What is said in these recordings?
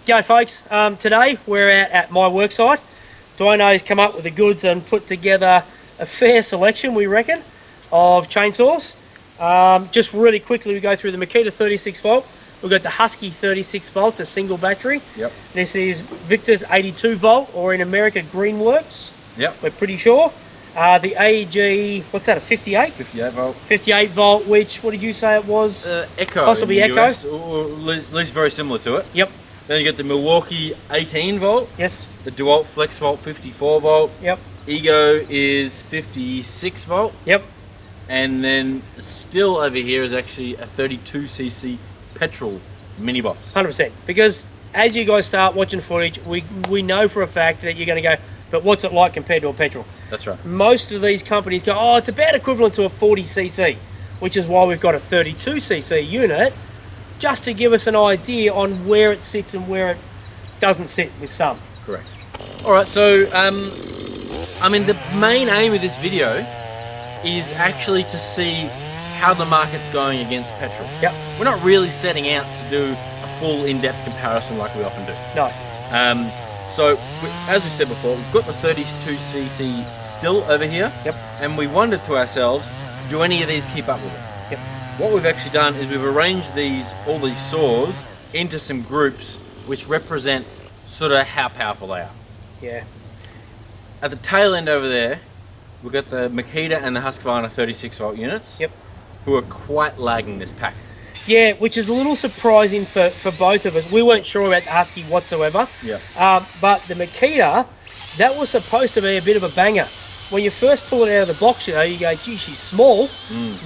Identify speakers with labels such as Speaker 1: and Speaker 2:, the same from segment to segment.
Speaker 1: G'day folks, today we're out at my worksite. Dwayno's come up with the goods and put together a fair selection, we reckon, of chainsaws. Just really quickly, we go through the Makita 36 volt. We've got the Husky 36 volt, a single battery.
Speaker 2: Yep.
Speaker 1: This is Victor's 82 volt, or in America, Greenworks.
Speaker 2: Yep.
Speaker 1: We're pretty sure. The AEG, what's that, a 58?
Speaker 2: 58 volt.
Speaker 1: 58 volt, which, what did you say it was?
Speaker 2: Echo.
Speaker 1: Possibly
Speaker 2: in the
Speaker 1: Echo.
Speaker 2: US, or at least very similar to it.
Speaker 1: Yep.
Speaker 2: Then you got the Milwaukee 18 volt.
Speaker 1: Yes.
Speaker 2: The DeWalt Flex Volt 54 volt.
Speaker 1: Yep.
Speaker 2: Ego is 56 volt.
Speaker 1: Yep.
Speaker 2: And then still over here is actually a 32cc petrol mini boss.
Speaker 1: 100%. Because as you guys start watching footage, we know for a fact that you're going to go, but what's it like compared to a petrol?
Speaker 2: That's right.
Speaker 1: Most of these companies go, oh, it's about equivalent to a 40cc, which is why we've got a 32cc unit, just to give us an idea on where it sits and where it doesn't sit with some.
Speaker 2: Correct. All right, so the main aim of this video is actually to see how the market's going against petrol.
Speaker 1: Yep.
Speaker 2: We're not really setting out to do a full in-depth comparison like we often do.
Speaker 1: No.
Speaker 2: So, as we said before, we've got the 32cc still over here.
Speaker 1: Yep.
Speaker 2: And we wondered to ourselves, do any of these keep up with it?
Speaker 1: Yep.
Speaker 2: What we've actually done is we've arranged all these saws into some groups which represent sort of how powerful they are.
Speaker 1: Yeah.
Speaker 2: At the tail end over there, we've got the Makita and the Husqvarna 36 volt units.
Speaker 1: Yep.
Speaker 2: Who are quite lagging this pack.
Speaker 1: Yeah, which is a little surprising for both of us. We weren't sure about the Husky whatsoever.
Speaker 2: Yeah.
Speaker 1: But the Makita, that was supposed to be a bit of a banger. When you first pull it out of the box, you go, gee, she's small.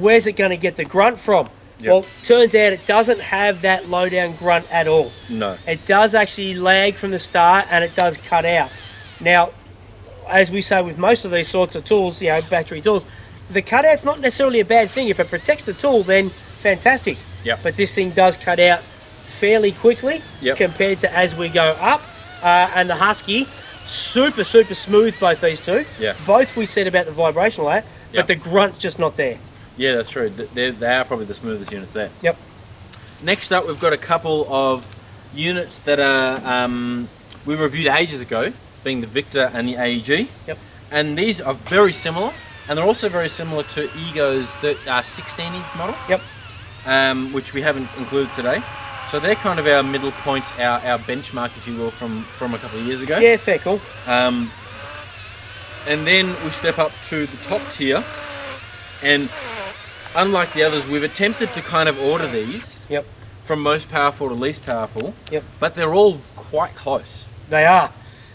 Speaker 1: Where's it going to get the grunt from?
Speaker 2: Yep.
Speaker 1: Well, turns out it doesn't have that low down grunt at all.
Speaker 2: No.
Speaker 1: It does actually lag from the start, and it does cut out. Now, as we say with most of these sorts of tools, battery tools, the cutout's not necessarily a bad thing. If it protects the tool, then fantastic.
Speaker 2: Yep.
Speaker 1: But this thing does cut out fairly quickly compared to as we go up. And the Husky, super smooth, both these two.
Speaker 2: Yeah.
Speaker 1: Both we said about the vibration layer, but the grunt's just not there.
Speaker 2: Yeah, that's true. They are probably the smoothest units there.
Speaker 1: Yep.
Speaker 2: Next up, we've got a couple of units that are we reviewed ages ago, being the Victor and the AEG.
Speaker 1: Yep.
Speaker 2: And these are very similar, and they're also very similar to Ego's 16-inch model.
Speaker 1: Yep.
Speaker 2: Which we haven't included today. So they're kind of our middle point, our benchmark, if you will, from a couple of years ago.
Speaker 1: Yeah, fair, cool.
Speaker 2: And then we step up to the top tier, and unlike the others, we've attempted to kind of order these from most powerful to least powerful.
Speaker 1: Yep.
Speaker 2: But they're all quite close.
Speaker 1: They are.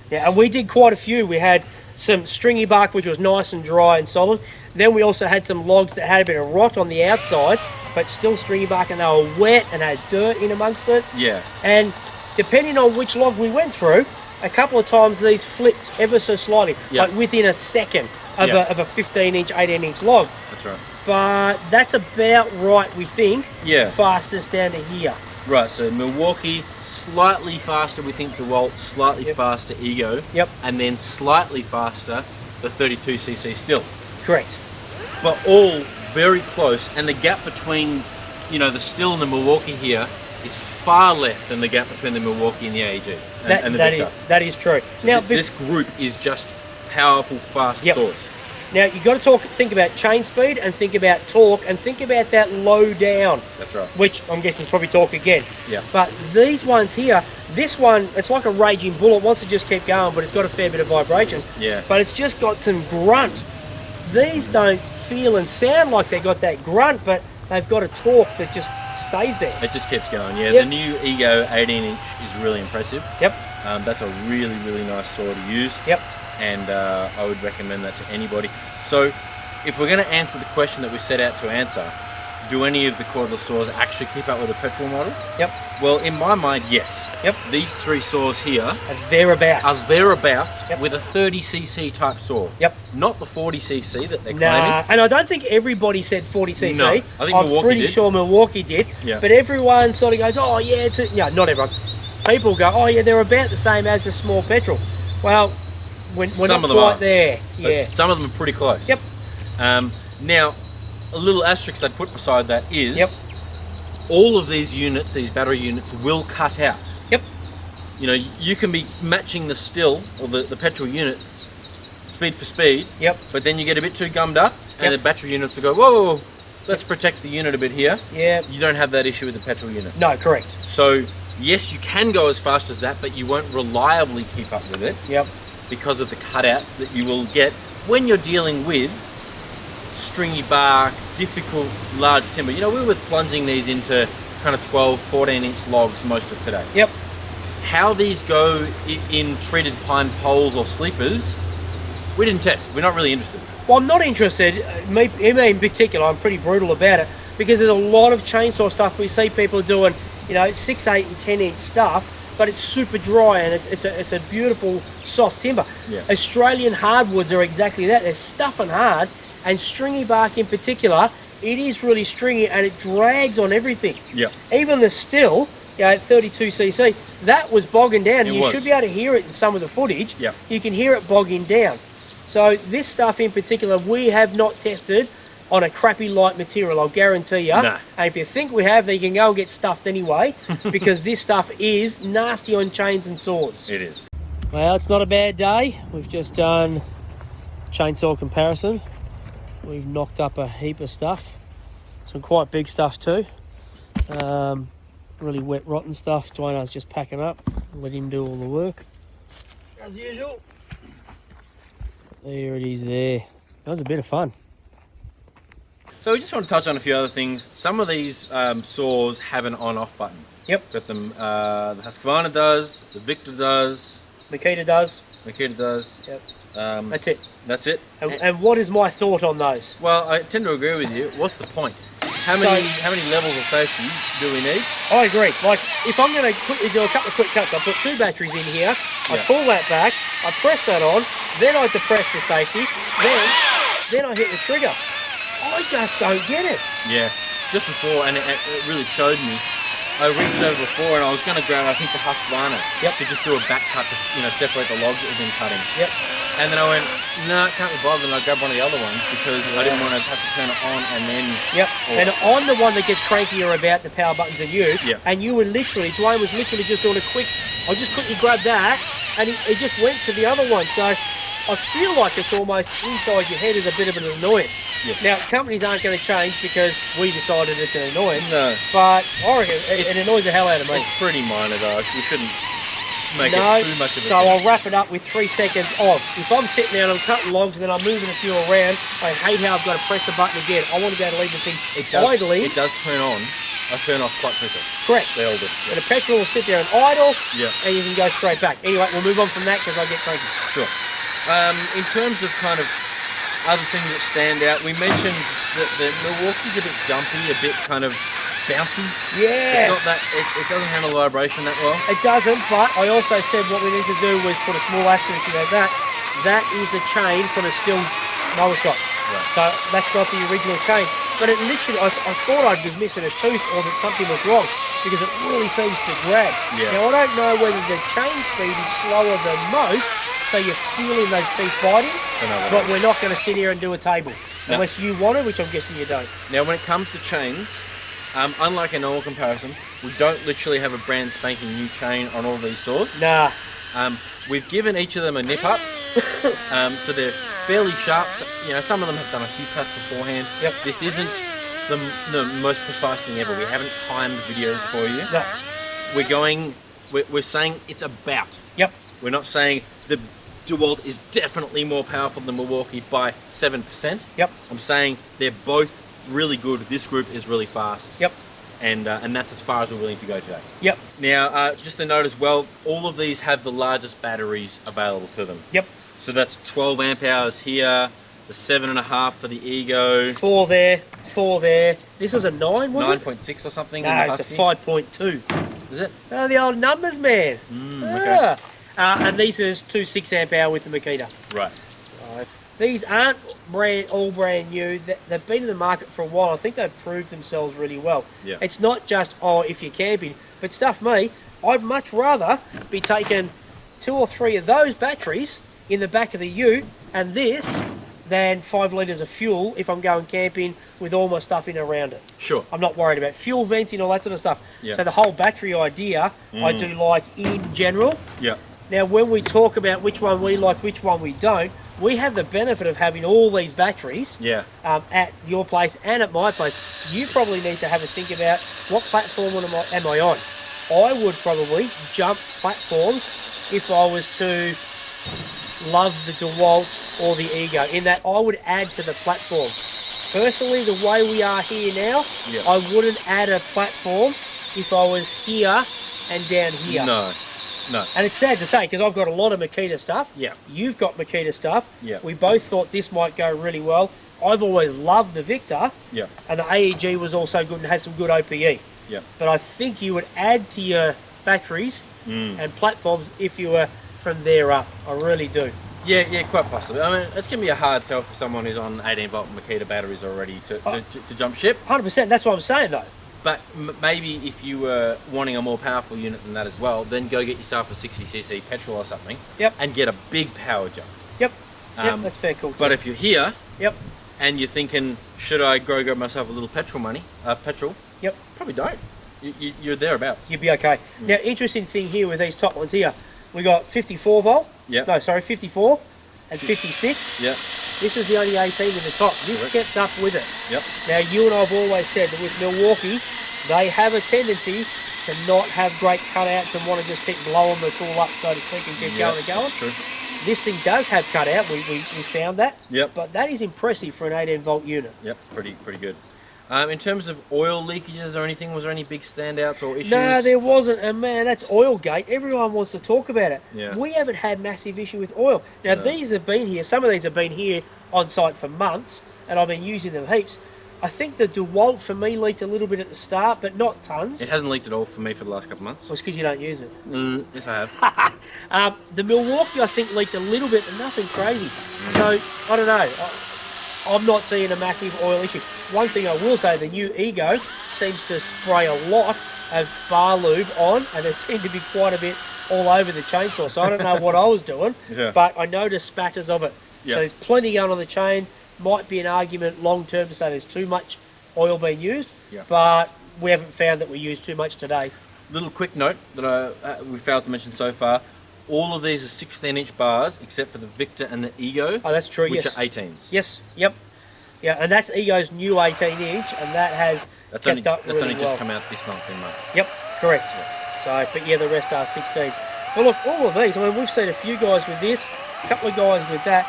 Speaker 1: Yeah, and we did quite a few. We had some stringy bark, which was nice and dry and solid. Then we also had some logs that had a bit of rot on the outside, but still stringy bark, and they were wet and had dirt in amongst it.
Speaker 2: Yeah.
Speaker 1: And depending on which log we went through, a couple of times these flipped ever so slightly, like within a second of a 15-inch, 18-inch log.
Speaker 2: That's right.
Speaker 1: But that's about right, we think.
Speaker 2: Yeah.
Speaker 1: Fastest down to here.
Speaker 2: Right, so Milwaukee, slightly faster, we think DeWalt, slightly faster Ego, and then slightly faster the 32cc still.
Speaker 1: Correct.
Speaker 2: But all very close, and the gap between, the Still and the Milwaukee here is far less than the gap between the Milwaukee and the AEG. And the Victor.
Speaker 1: That is true.
Speaker 2: So
Speaker 1: now,
Speaker 2: this group is just powerful, fast saws.
Speaker 1: Now, you've got to think about chain speed and think about torque and think about that low down.
Speaker 2: That's right.
Speaker 1: Which I'm guessing is probably torque again.
Speaker 2: Yeah.
Speaker 1: But these ones here, this one, it's like a raging bull. It wants to just keep going, but it's got a fair bit of vibration.
Speaker 2: Yeah.
Speaker 1: But it's just got some grunt. These don't feel and sound like they got that grunt, but they've got a torque that just stays there.
Speaker 2: It just keeps going, yeah. The new Ego 18-inch is really impressive.
Speaker 1: Yep.
Speaker 2: That's a really, really nice saw to use.
Speaker 1: Yep.
Speaker 2: And I would recommend that to anybody. So if we're going to answer the question that we set out to answer, do any of the cordless saws actually keep up with the petrol model?
Speaker 1: Yep.
Speaker 2: Well, in my mind, yes.
Speaker 1: Yep.
Speaker 2: These three saws here
Speaker 1: are thereabouts
Speaker 2: with a 30cc type saw.
Speaker 1: Yep.
Speaker 2: Not the 40cc that they're claiming.
Speaker 1: And I don't think everybody said 40cc.
Speaker 2: No, I think
Speaker 1: I'm
Speaker 2: Milwaukee
Speaker 1: pretty
Speaker 2: did.
Speaker 1: sure Milwaukee did.
Speaker 2: Yeah.
Speaker 1: But everyone sort of goes, oh yeah, not everyone. People go, oh yeah, they're about the same as the small petrol. Well, we're
Speaker 2: some
Speaker 1: not
Speaker 2: of them
Speaker 1: quite
Speaker 2: are
Speaker 1: there. Yeah.
Speaker 2: Some of them are pretty close.
Speaker 1: Yep.
Speaker 2: Now, a little asterisk I'd put beside that is all of these units, these battery units, will cut out.
Speaker 1: Yep.
Speaker 2: you know, you can be matching the still or the petrol unit speed for speed.
Speaker 1: Yep.
Speaker 2: But then you get a bit too gummed up, and the battery units will go, whoa, let's protect the unit a bit here.
Speaker 1: Yeah.
Speaker 2: You don't have that issue with the petrol unit.
Speaker 1: No, correct.
Speaker 2: So yes, you can go as fast as that, but you won't reliably keep up with it.
Speaker 1: Yep.
Speaker 2: Because of the cutouts that you will get when you're dealing with stringy bark, difficult large timber. You know, we were plunging these into kind of 12, 14-inch logs most of today.
Speaker 1: Yep.
Speaker 2: How these go in treated pine poles or sleepers, we didn't test. We're not really interested.
Speaker 1: Well, I'm not interested. Me in particular, I'm pretty brutal about it because there's a lot of chainsaw stuff we see people doing, you know, 6, 8, and 10-inch stuff, but it's super dry and it's a beautiful soft timber.
Speaker 2: Yeah.
Speaker 1: Australian hardwoods are exactly that. They're stuff and hard, and stringy bark in particular, it is really stringy and it drags on everything.
Speaker 2: Yeah.
Speaker 1: Even the still, you know, at 32cc, that was bogging down.
Speaker 2: It
Speaker 1: You
Speaker 2: was.
Speaker 1: should be able to hear it in some of the footage.
Speaker 2: Yeah.
Speaker 1: You can hear it bogging down. So this stuff in particular, we have not tested on a crappy light material, I'll guarantee you.
Speaker 2: Nah.
Speaker 1: And if you think we have, then you can go and get stuffed anyway, because this stuff is nasty on chains and saws.
Speaker 2: It is.
Speaker 1: Well, it's not a bad day. We've just done chainsaw comparison. We've knocked up a heap of stuff. Some quite big stuff too. Really wet, rotten stuff. Dwayno's just packing up. Let him do all the work. As usual. There it is there. That was a bit of fun.
Speaker 2: So we just want to touch on a few other things. Some of these saws have an on-off button.
Speaker 1: Yep.
Speaker 2: Got them. The Husqvarna does. The Victor does.
Speaker 1: Makita does.
Speaker 2: Makita does.
Speaker 1: Yep.
Speaker 2: That's
Speaker 1: That's it.
Speaker 2: That's it.
Speaker 1: And what is my thought on those?
Speaker 2: Well, I tend to agree with you. What's the point? How many levels of safety do we need?
Speaker 1: I agree. Like, if I'm going to quickly do a couple of quick cuts, I put 2 batteries in here, I pull that back, I press that on, then I depress the safety, then I hit the trigger. I just don't get it.
Speaker 2: Yeah. Just before, and it really showed me. I reached over before and I was going to grab, I think, the Husqvarna to just do a back cut to, you know, separate the logs that we've been cutting.
Speaker 1: Yep.
Speaker 2: And then I went, no, can't be bothered, and I grabbed one of the other ones because I didn't want to have to turn it on and then...
Speaker 1: Yep. And I'm the one that gets crankier about the power buttons than you.
Speaker 2: Yep.
Speaker 1: And you were literally, Dwayne was literally just doing a quick, I just quickly grabbed that and he just went to the other one. So I feel like it's almost inside your head is a bit of an annoyance.
Speaker 2: Yes.
Speaker 1: Now, companies aren't going to change because we decided it's an annoyance.
Speaker 2: No.
Speaker 1: But I reckon it annoys the hell out of me.
Speaker 2: It's pretty minor, though. We shouldn't make
Speaker 1: No,
Speaker 2: it too much of a
Speaker 1: so
Speaker 2: thing.
Speaker 1: I'll wrap it up with 3 seconds of. If I'm sitting there and I'm cutting logs and then I'm moving a few around, I hate how I've got to press the button again. I want to be able to leave the thing idly.
Speaker 2: It does turn on. I turn off quite quickly.
Speaker 1: Correct.
Speaker 2: They all do.
Speaker 1: And the petrol will sit there and idle,
Speaker 2: Yeah.
Speaker 1: and you can go straight back. Anyway, we'll move on from that because I get cranky.
Speaker 2: Sure. In terms of kind of other things that stand out, we mentioned that the Milwaukee's a bit jumpy, a bit kind of bouncy.
Speaker 1: Yeah.
Speaker 2: It's not that, it doesn't handle the vibration that well.
Speaker 1: It doesn't, but I also said what we need to do was put a small asterisk about that. That is a chain from a still mower shop.
Speaker 2: Right.
Speaker 1: So that's not the original chain. But it literally, I thought I was missing a tooth or that something was wrong because it really seems to drag.
Speaker 2: Yeah.
Speaker 1: Now, I don't know whether the chain speed is slower than most, so you're feeling those teeth biting, but we're not going to sit here and do a table.
Speaker 2: No.
Speaker 1: Unless you want to, which I'm guessing you don't.
Speaker 2: Now, when it comes to chains, unlike a normal comparison, we don't literally have a brand spanking new chain on all these saws.
Speaker 1: Nah.
Speaker 2: We've given each of them a nip up, so they're fairly sharp. So, you know, some of them have done a few cuts beforehand.
Speaker 1: Yep.
Speaker 2: This isn't the most precise thing ever. We haven't timed videos for you.
Speaker 1: No.
Speaker 2: We're saying it's about.
Speaker 1: Yep.
Speaker 2: We're not saying the DeWalt is definitely more powerful than Milwaukee by 7%.
Speaker 1: Yep.
Speaker 2: I'm saying they're both really good. This group is really fast.
Speaker 1: Yep.
Speaker 2: And that's as far as we're willing to go today.
Speaker 1: Yep.
Speaker 2: Now, just to note as well, all of these have the largest batteries available to them.
Speaker 1: Yep.
Speaker 2: So that's 12 amp hours here, the 7.5 for the Ego.
Speaker 1: 4 there, 4 there. This was a 9, was it?
Speaker 2: 9.6 or something.
Speaker 1: No,
Speaker 2: in the
Speaker 1: it's a
Speaker 2: Husky.
Speaker 1: 5.2.
Speaker 2: Is it?
Speaker 1: Oh, the old numbers, man.
Speaker 2: Okay.
Speaker 1: And these is 2 6 amp hour with the Makita.
Speaker 2: Right.
Speaker 1: So these aren't all brand new. They've been in the market for a while. I think they've proved themselves really well.
Speaker 2: Yeah.
Speaker 1: It's not just, if you're camping, but stuff me, I'd much rather be taking 2 or 3 of those batteries in the back of the ute and this than 5 litres of fuel if I'm going camping with all my stuff in around it.
Speaker 2: Sure.
Speaker 1: I'm not worried about fuel venting, all that sort of stuff.
Speaker 2: Yeah.
Speaker 1: So the whole battery idea, I do like in general.
Speaker 2: Yeah.
Speaker 1: Now, when we talk about which one we like, which one we don't, we have the benefit of having all these batteries
Speaker 2: Yeah.
Speaker 1: at your place and at my place. You probably need to have a think about what platform am I on. I would probably jump platforms if I was to love the DeWalt or the Ego, in that I would add to the platform. Personally, the way we are here now,
Speaker 2: Yeah.
Speaker 1: I wouldn't add a platform if I was here and down here.
Speaker 2: No. No.
Speaker 1: And it's sad to say, because I've got a lot of Makita stuff.
Speaker 2: Yeah.
Speaker 1: You've got Makita stuff.
Speaker 2: Yeah.
Speaker 1: We both thought this might go really well. I've always loved the Victor,
Speaker 2: Yeah.
Speaker 1: and the AEG was also good and has some good OPE.
Speaker 2: Yeah.
Speaker 1: But I think you would add to your batteries and platforms if you were from there up. I really do.
Speaker 2: Yeah, yeah, quite possibly. I mean, it's going to be a hard sell for someone who's on 18-volt Makita batteries already to jump ship.
Speaker 1: 100%. That's what I'm saying, though.
Speaker 2: But maybe if you were wanting a more powerful unit than that as well, then go get yourself a 60cc petrol or something.
Speaker 1: Yep.
Speaker 2: And get a big power jump.
Speaker 1: Yep. Yep. That's fair. Cool.
Speaker 2: But if you're here,
Speaker 1: Yep.
Speaker 2: and you're thinking, should I go get myself a little petrol?
Speaker 1: Yep.
Speaker 2: Probably don't. You're thereabouts.
Speaker 1: You'd be okay. Now, interesting thing here with these top ones here, we got 54 volt.
Speaker 2: Yep.
Speaker 1: No, sorry, 54 and 56.
Speaker 2: Yep.
Speaker 1: This is the only 18 in the top. This
Speaker 2: Correct.
Speaker 1: kept up with it.
Speaker 2: Yep.
Speaker 1: Now, you and I have always said that with Milwaukee, they have a tendency to not have great cutouts and want to just keep blowing the tool up, so to speak, and keep going and going.
Speaker 2: True.
Speaker 1: This thing does have cutout. We found that.
Speaker 2: Yep.
Speaker 1: But that is impressive for an 18 volt unit.
Speaker 2: Yep. Pretty good. In terms of oil leakages or anything, was there any big standouts or issues?
Speaker 1: No, there wasn't. And man, that's Oilgate. Everyone wants to talk about it.
Speaker 2: Yeah.
Speaker 1: We haven't had massive issue with oil. Now, these have been here. Some of these have been here on site for months, and I've been using them heaps. I think the DeWalt for me leaked a little bit at the start, but not tons.
Speaker 2: It hasn't leaked at all for me for the last couple of months.
Speaker 1: Well, it's because you don't use it.
Speaker 2: Yes, I have.
Speaker 1: The Milwaukee, I think, leaked a little bit, but nothing crazy. So, I don't know. I'm not seeing a massive oil issue. One thing I will say, the new Ego seems to spray a lot of bar lube on, and there seemed to be quite a bit all over the chainsaw. So I don't know what I was doing, but I noticed spatters of it.
Speaker 2: Yeah.
Speaker 1: So there's plenty going on the chain. Might be an argument long term to say there's too much oil being used, but we haven't found that we use too much today.
Speaker 2: Little quick note that we failed to mention so far. All of these are 16-inch bars, except for the Victor and the Ego.
Speaker 1: Oh, that's true,
Speaker 2: which
Speaker 1: yes.
Speaker 2: are 18s.
Speaker 1: Yes, yep. Yeah, and that's Ego's new 18-inch, and that has
Speaker 2: That's
Speaker 1: kept up really
Speaker 2: only just
Speaker 1: well.
Speaker 2: come out this month in March.
Speaker 1: Yep, correct. So, but yeah, the rest are 16s. But look, all of these, I mean, we've seen a few guys with this, a couple of guys with that.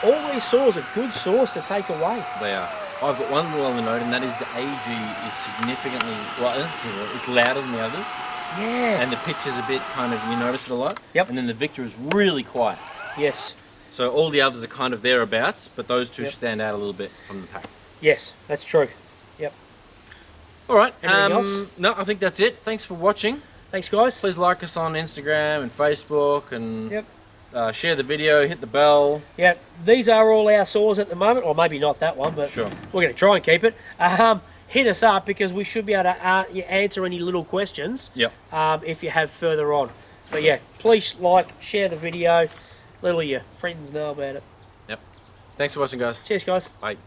Speaker 1: All these saws are good saws to take away.
Speaker 2: They are. I've got one little other note, and that is the AG is significantly, it's louder than the others.
Speaker 1: Yeah.
Speaker 2: And the pitch is a bit kind of, you notice it a lot.
Speaker 1: Yep.
Speaker 2: And then the Victor is really quiet.
Speaker 1: Yes.
Speaker 2: So all the others are kind of thereabouts, but those two stand out a little bit from the pack.
Speaker 1: Yes, that's true. Yep.
Speaker 2: All right.
Speaker 1: Anything else?
Speaker 2: No, I think that's it. Thanks for watching.
Speaker 1: Thanks, guys.
Speaker 2: Please like us on Instagram and Facebook, and
Speaker 1: Yep.
Speaker 2: share the video, hit the bell.
Speaker 1: Yeah, these are all our saws at the moment, or maybe not that one, but
Speaker 2: Sure.
Speaker 1: we're going to try and keep it. Hit us up because we should be able to answer any little questions
Speaker 2: Yep.
Speaker 1: if you have further on. But yeah, please like, share the video, let all your friends know about it.
Speaker 2: Yep. Thanks for watching, guys.
Speaker 1: Cheers, guys.
Speaker 2: Bye.